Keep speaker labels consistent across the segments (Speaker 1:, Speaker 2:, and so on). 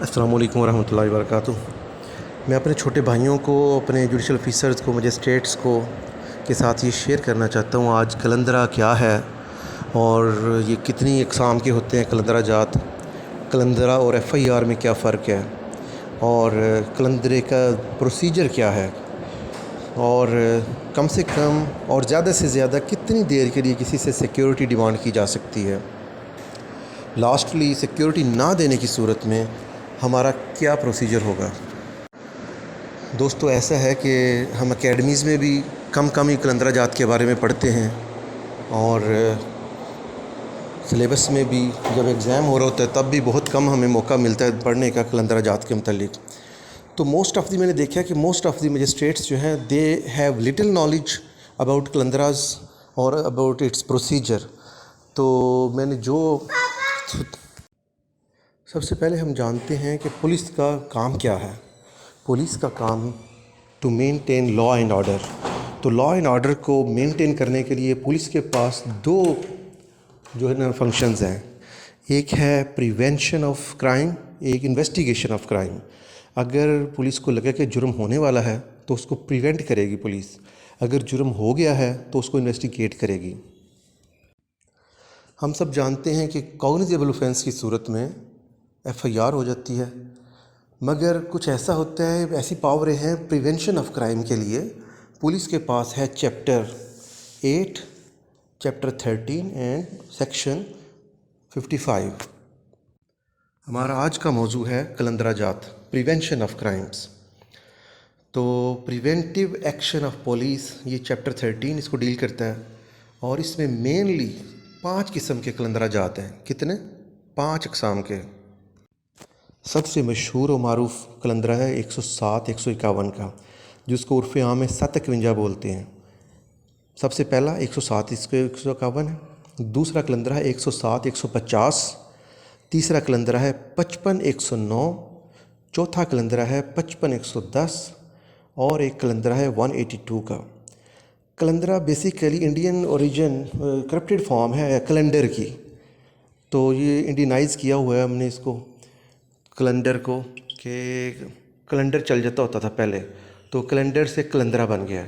Speaker 1: السلام علیکم ورحمۃ اللہ وبرکاتہ۔ میں اپنے چھوٹے بھائیوں کو، اپنے جوڈیشل آفیسرز کو، مجسٹریٹس کو کے ساتھ یہ شیئر کرنا چاہتا ہوں آج کلندرہ کیا ہے اور یہ کتنی اقسام کے ہوتے ہیں کلندرہ جات، کلندرہ اور ایف آئی آر میں کیا فرق ہے، اور کلندرے کا پروسیجر کیا ہے، اور کم سے کم اور زیادہ سے زیادہ کتنی دیر کے لیے کسی سے سیکیورٹی ڈیمانڈ کی جا سکتی ہے۔ لاسٹلی سیکیورٹی نہ دینے کی صورت میں ہمارا کیا پروسیجر ہوگا۔ دوستو، ایسا ہے کہ ہم اکیڈمیز میں بھی کم ہی کلندرہ جات کے بارے میں پڑھتے ہیں، اور سلیبس میں بھی جب ایگزام ہو رہا ہوتا ہے تب بھی بہت کم ہمیں موقع ملتا ہے پڑھنے کا کلندرہ جات کے متعلق۔ تو میں نے دیکھا کہ موسٹ آف دی مجسٹریٹس جو ہیں they have little knowledge about کلندراز اور اباؤٹ اٹس پروسیجر۔ تو میں نے سب سے پہلے ہم جانتے ہیں کہ پولیس کا کام کیا ہے۔ پولیس کا کام to maintain law and order. تو لا اینڈ آرڈر کو مینٹین کرنے کے لیے پولیس کے پاس دو جو ہے نا فنکشنز ہیں۔ ایک ہے پریونشن آف کرائم، ایک انویسٹیگیشن آف کرائم۔ اگر پولیس کو لگے کہ جرم ہونے والا ہے تو اس کو پریونٹ کرے گی پولیس، اگر جرم ہو گیا ہے تو اس کو انویسٹیگیٹ کرے گی۔ ہم سب جانتے ہیں کہ کاگنیزیبل اوفینس کی صورت میں ایف آئی آر ہو جاتی ہے، مگر کچھ ایسا ہوتا ہے، ایسی پاوریں ہیں پریونشن آف کرائم کے لیے پولیس کے پاس ہے چیپٹر 8، چیپٹر 13 اینڈ سیکشن 55۔ ہمارا آج کا موضوع ہے کلندرہ جات، پریونشن آف کرائمز۔ تو پریونٹیو ایکشن آف پولیس، یہ چیپٹر 13 اس کو ڈیل کرتا ہے، اور اس میں مینلی 5 قسم کے کلندرہ جات ہیں۔ کتنے؟ 5 اقسام کے۔ سب سے مشہور و معروف کلندرہ ہے 107 151 کا، جس کو عرف عام میں 751 بولتے ہیں۔ سب سے پہلا 107 151 ہے۔ دوسرا کلندرہ ہے 107 150۔ تیسرا کلندرہ ہے 55 109۔ چوتھا کلندرہ ہے 55 110، اور ایک کلندرہ ہے 182 کا۔ کلندرہ basically Indian origin corrupted form ہے کیلنڈر کی، تو یہ انڈینائز کیا ہوا ہے ہم نے اس کو کیلنڈر کو، کہ کیلنڈر چل جاتا ہوتا تھا پہلے، تو کیلنڈر سے کلندرہ بن گیا۔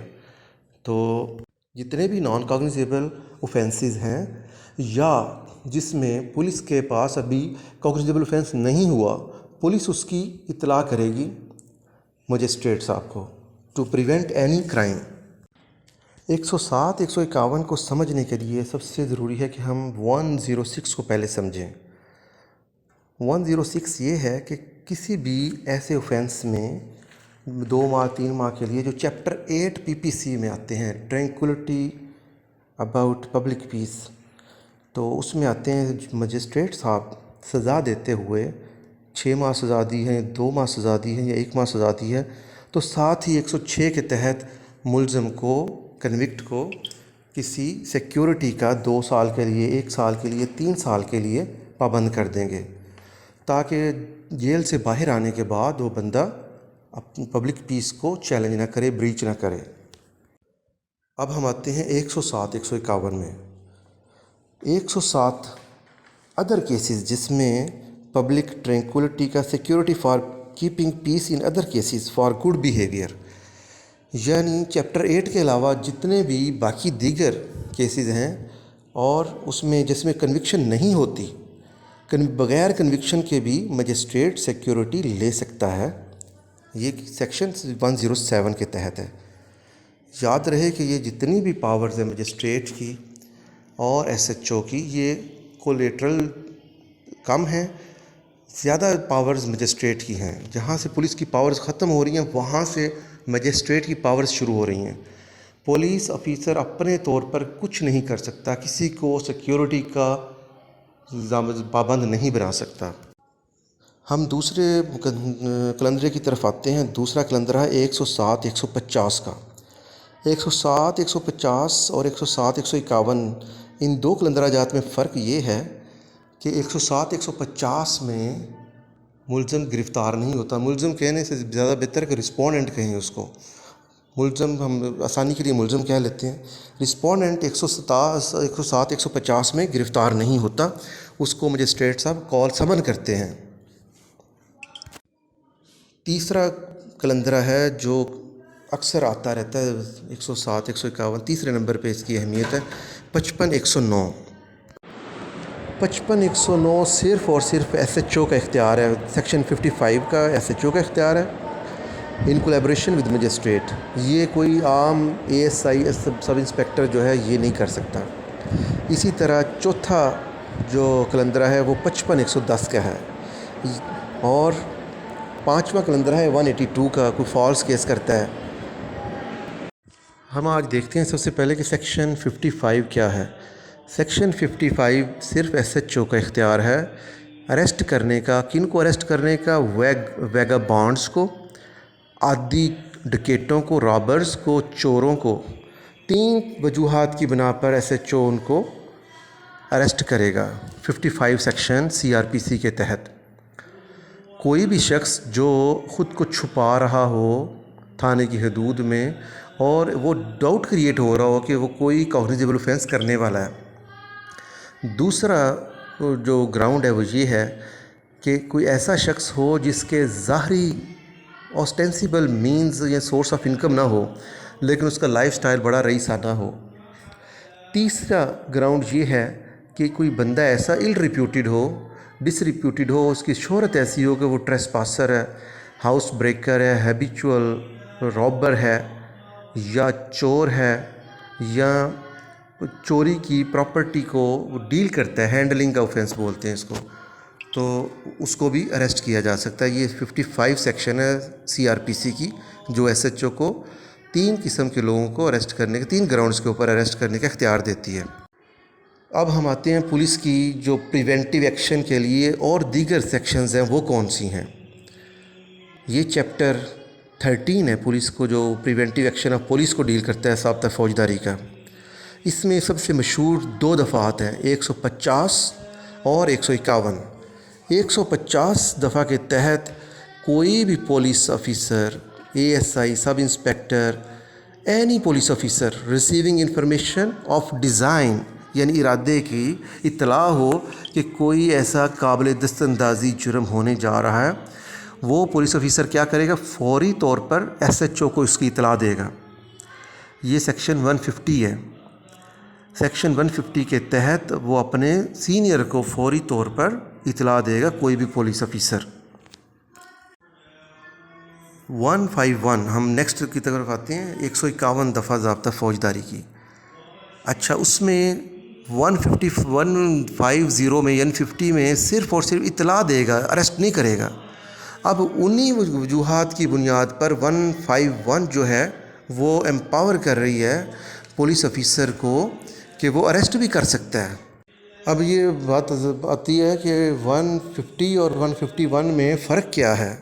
Speaker 1: تو جتنے بھی نان کاگنیزیبل اوفینسز ہیں یا جس میں پولیس کے پاس ابھی کاگنیزیبل اوفینس نہیں ہوا، پولیس اس کی اطلاع کرے گی مجسٹریٹ صاحب کو ٹو پریونٹ اینی کرائم۔ 107 151 کو سمجھنے کے لیے سب سے ضروری ہے کہ ہم 106 کو پہلے سمجھیں۔ 106 یہ ہے کہ کسی بھی ایسے اوفینس میں 2 ماہ 3 ماہ کے لیے جو چیپٹر 8 پی پی سی میں آتے ہیں، ٹرینکولٹی اباؤٹ پبلک پیس، تو اس میں آتے ہیں مجسٹریٹ صاحب سزا دیتے ہوئے 6 ماہ سزا دی ہے، 2 ماہ سزا دی ہے یا 1 ماہ سزا دی ہے، تو ساتھ ہی 106 کے تحت ملزم کو، کنوکٹ کو کسی سیکیورٹی کا 2 سال کے لیے، 1 سال کے لیے، 3 سال کے لیے پابند کر دیں گے، تاکہ جیل سے باہر آنے کے بعد وہ بندہ اپنی پبلک پیس کو چیلنج نہ کرے، بریچ نہ کرے۔ اب ہم آتے ہیں 107 151 میں۔ 107 ادر کیسز، جس میں پبلک ٹرینکولٹی کا security for keeping peace in other cases for good behaviour, یعنی چیپٹر 8 کے علاوہ جتنے بھی باقی دیگر کیسز ہیں اور اس میں جس میں کنوکشن نہیں ہوتی، بغیر کنوکشن کے بھی مجسٹریٹ سیکیورٹی لے سکتا ہے۔ یہ سیکشن 107 کے تحت ہے۔ یاد رہے کہ یہ جتنی بھی پاورز ہیں مجسٹریٹ کی اور ایس ایچ او کی، یہ کولیٹرل کم ہیں، زیادہ پاورز مجسٹریٹ کی ہیں۔ جہاں سے پولیس کی پاورز ختم ہو رہی ہیں، وہاں سے مجسٹریٹ کی پاورز شروع ہو رہی ہیں۔ پولیس آفیسر اپنے طور پر کچھ نہیں کر سکتا، کسی کو سیکیورٹی کا پابند نہیں بنا سکتا۔ ہم دوسرے کلندرے کی طرف آتے ہیں۔ دوسرا کلندرہ ہے 107 150 کا۔ 107 150 اور 107 151، ان 2 کلندرہ جات میں فرق یہ ہے کہ 107 150 میں ملزم گرفتار نہیں ہوتا۔ ملزم کہنے سے زیادہ بہتر کہ رسپونڈنٹ کہیں اس کو، ملزم ہم آسانی کے لیے ملزم کہہ لیتے ہیں۔ رسپونڈنٹ 107 150 میں گرفتار نہیں ہوتا، اس کو مجسٹریٹ صاحب کال سمن کرتے ہیں۔ تیسرا قلندرہ ہے جو اکثر آتا رہتا ہے 107 151، تیسرے نمبر پہ اس کی اہمیت ہے 55 109۔ 55 109 صرف اور صرف ایس ایچ او کا اختیار ہے، سیکشن 55 کا ایس ایچ او کا اختیار ہے ان کولیبریشن ود مجسٹریٹ۔ یہ کوئی عام A S I sub inspector جو ہے یہ نہیں کر سکتا۔ اسی طرح چوتھا جو قلندرہ ہے وہ 55 110 کا ہے، اور پانچواں قلندرہ ہے 182 کا، کوئی فالس کیس کرتا ہے۔ ہم آج دیکھتے ہیں سب سے پہلے کہ سیکشن 55 کیا ہے۔ سیکشن 55 صرف ایس ایچ او کا اختیار ہے اریسٹ کرنے کا۔ کن کو اریسٹ کرنے کا؟ ویگا بانڈز کو، عادی ڈکیٹوں کو، رابرز کو، چوروں کو۔ 3 وجوہات کی بنا پر ایس ایچ او ان کو اریسٹ کرے گا 55 سیکشن سی آر پی سی کے تحت۔ کوئی بھی شخص جو خود کو چھپا رہا ہو تھانے کی حدود میں اور وہ ڈاؤٹ کریٹ ہو رہا ہو کہ وہ کوئی کوگنیزیبل اوفینس کرنے والا ہے۔ دوسرا جو گراؤنڈ ہے وہ یہ ہے کہ کوئی ایسا شخص ہو جس کے ظاہری آسٹینسیبل مینز یا سورس آف انکم نہ ہو لیکن اس کا لائف سٹائل بڑا رئیسانہ ہو۔ تیسرا گراؤنڈ یہ ہے کہ کوئی بندہ ایسا ال ریپیوٹیڈ ہو، ڈس ریپیوٹیڈ ہو، اس کی شہرت ایسی ہو کہ وہ ٹریس پاسر ہے، ہاؤس بریکر ہے، ہیبیچول رابر ہے، یا چور ہے، یا چوری کی پراپرٹی کو ڈیل کرتا ہے، ہینڈلنگ کا اوفینس بولتے ہیں اس کو، تو اس کو بھی اریسٹ کیا جا سکتا ہے۔ یہ 55 سیکشن ہے سی آر پی سی کی جو ایس ایچ او کو 3 قسم کے لوگوں کو اریسٹ کرنے کے، 3 گراؤنڈز کے اوپر اریسٹ کرنے کا اختیار دیتی ہے۔ اب ہم آتے ہیں پولیس کی جو پریونٹیو ایکشن کے لیے اور دیگر سیکشنز ہیں وہ کون سی ہیں۔ یہ چیپٹر 13 ہے پولیس کو، جو پریونٹیو ایکشن آف پولیس کو ڈیل کرتا ہے، ضابطہ فوجداری کا۔ اس میں سب سے مشہور 2 دفعات ہیں، 150 اور 151۔ 150 دفعہ کے تحت کوئی بھی police officer, A S I, sub inspector, any police officer receiving information of design یعنی ارادے کی اطلاع ہو کہ کوئی ایسا قابل دست اندازی جرم ہونے جا رہا ہے، وہ پولیس آفیسر کیا کرے گا؟ فوری طور پر ایس ایچ او کو اس کی اطلاع دے گا۔ یہ سیکشن 150 ہے۔ سیکشن 150 کے تحت وہ اپنے سینئر کو فوری طور پر اطلاع دے گا کوئی بھی پولیس آفیسر۔ 151 ہم نیکسٹ کی طرف آتے ہیں، 151 دفعہ ضابطہ فوجداری کی۔ اچھا، اس میں 150 میں 150 میں صرف اور صرف اطلاع دے گا، اریسٹ نہیں کرے گا۔ اب انہی وجوہات کی بنیاد پر 151 جو ہے وہ امپاور کر رہی ہے پولیس آفیسر کو کہ وہ اریسٹ بھی کر سکتا ہے۔ اب یہ بات آتی ہے کہ 150 اور 151 میں فرق کیا ہے؟